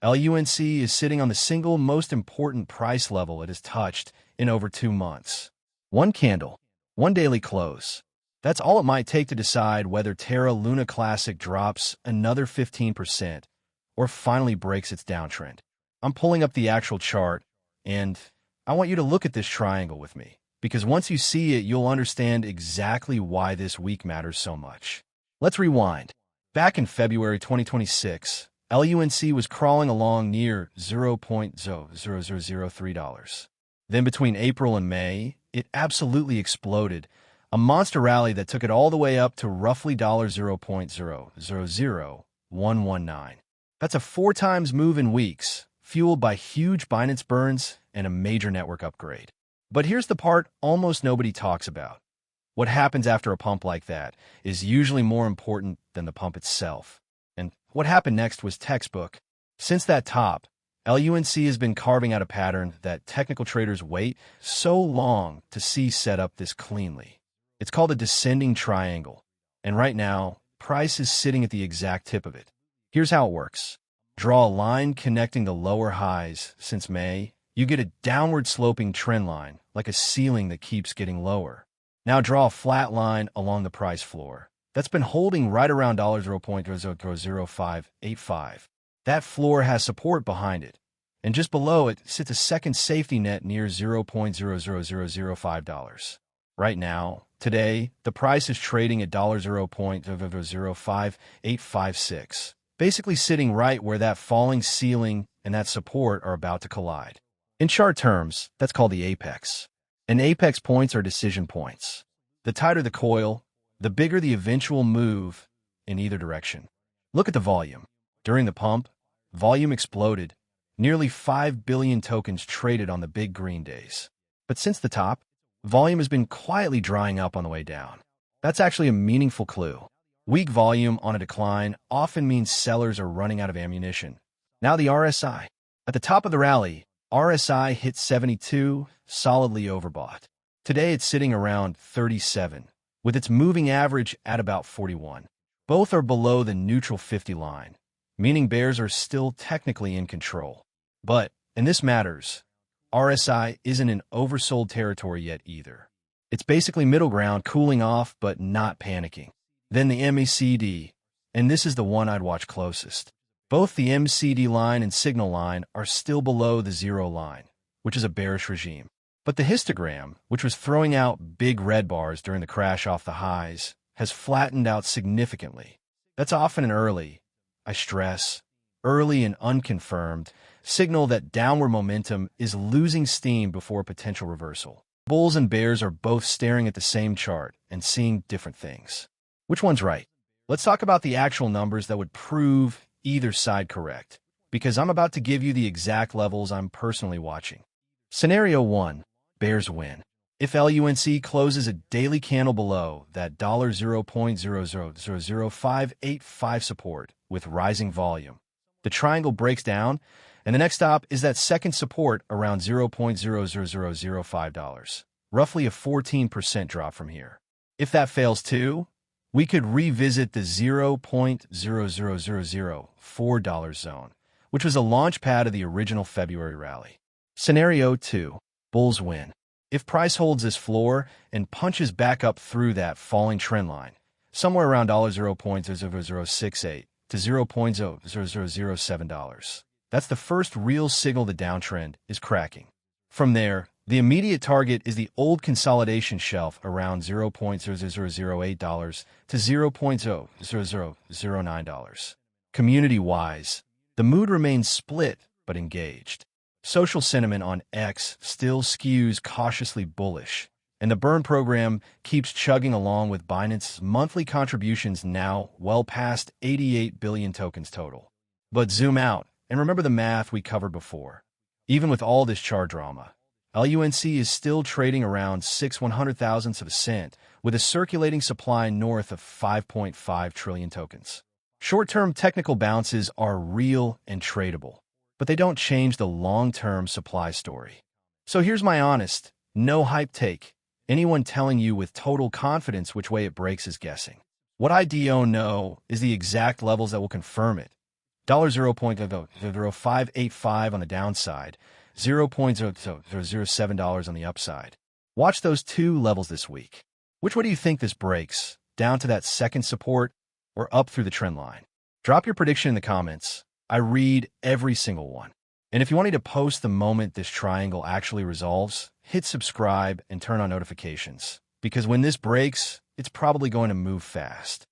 LUNC is sitting on the single most important price level it has touched in over 2 months. One candle, one daily close. That's all it might take to decide whether Terra Luna Classic drops another 15% or finally breaks its downtrend. I'm pulling up the actual chart, and I want you to look at this triangle with me, because once you see it, you'll understand exactly why this week matters so much. Let's rewind. Back in February 2026, LUNC was crawling along near $0.0003. Then between April and May, it absolutely exploded, a monster rally that took it all the way up to roughly $0.000119. That's a 4 times move in weeks, fueled by huge Binance burns and a major network upgrade. But here's the part almost nobody talks about. What happens after a pump like that is usually more important than the pump itself. And what happened next was textbook. Since that top, LUNC has been carving out a pattern that technical traders wait so long to see set up this cleanly. It's called a descending triangle. And right now, price is sitting at the exact tip of it. Here's how it works. Draw a line connecting the lower highs since May. You get a downward sloping trend line, like a ceiling that keeps getting lower. Now draw a flat line along the price floor. That's been holding right around $0.000585. That floor has support behind it, and just below it sits a second safety net near $0.00005. Right now, today, the price is trading at $0.00586, basically sitting right where that falling ceiling and that support are about to collide. In chart terms, that's called the apex. And apex points are decision points. The tighter the coil, the bigger the eventual move in either direction. Look at the volume. During the pump, volume exploded. Nearly 5 billion tokens traded on the big green days. But since the top, volume has been quietly drying up on the way down. That's actually a meaningful clue. Weak volume on a decline often means sellers are running out of ammunition. Now the RSI. At the top of the rally, RSI hit 72, solidly overbought. Today it's sitting around 37, with its moving average at about 41. Both are below the neutral 50 line, meaning bears are still technically in control. But, and this matters, RSI isn't in oversold territory yet either. It's basically middle ground, cooling off but not panicking. Then the MACD, and this is the one I'd watch closest. Both the MACD line and signal line are still below the zero line, which is a bearish regime. But the histogram, which was throwing out big red bars during the crash off the highs, has flattened out significantly. That's often an early, I stress, early and unconfirmed, signal that downward momentum is losing steam before potential reversal. Bulls and bears are both staring at the same chart and seeing different things. Which one's right? Let's talk about the actual numbers that would prove either side correct, because I'm about to give you the exact levels I'm personally watching. Scenario 1. Bears win. If LUNC closes a daily candle below that $0.000585 support with rising volume, the triangle breaks down, and the next stop is that second support around $0.00005, roughly a 14% drop from here. If that fails too, we could revisit the $0.00004 zone, which was a launch pad of the original February rally. Scenario 2. Bulls win. If price holds this floor and punches back up through that falling trend line, somewhere around $0.00068 to $0.00007, that's the first real signal the downtrend is cracking. From there, the immediate target is the old consolidation shelf around $0.0008 to $0.0009. Community-wise, the mood remains split but engaged. Social sentiment on X still skews cautiously bullish, and the burn program keeps chugging along with Binance's monthly contributions now well past 88 billion tokens total. But zoom out and remember the math we covered before. Even with all this chart drama, LUNC is still trading around 6/100,000ths of a cent, with a circulating supply north of 5.5 trillion tokens. Short-term technical bounces are real and tradable, but they don't change the long-term supply story. So here's my honest, no hype take. Anyone telling you with total confidence which way it breaks is guessing. What I do know is the exact levels that will confirm it. $0.0585 on the downside, $0.0007 on the upside. Watch those two levels this week. Which way do you think this breaks? Down to that second support or up through the trend line? Drop your prediction in the comments. I read every single one. And if you want me to post the moment this triangle actually resolves, hit subscribe and turn on notifications. Because when this breaks, it's probably going to move fast.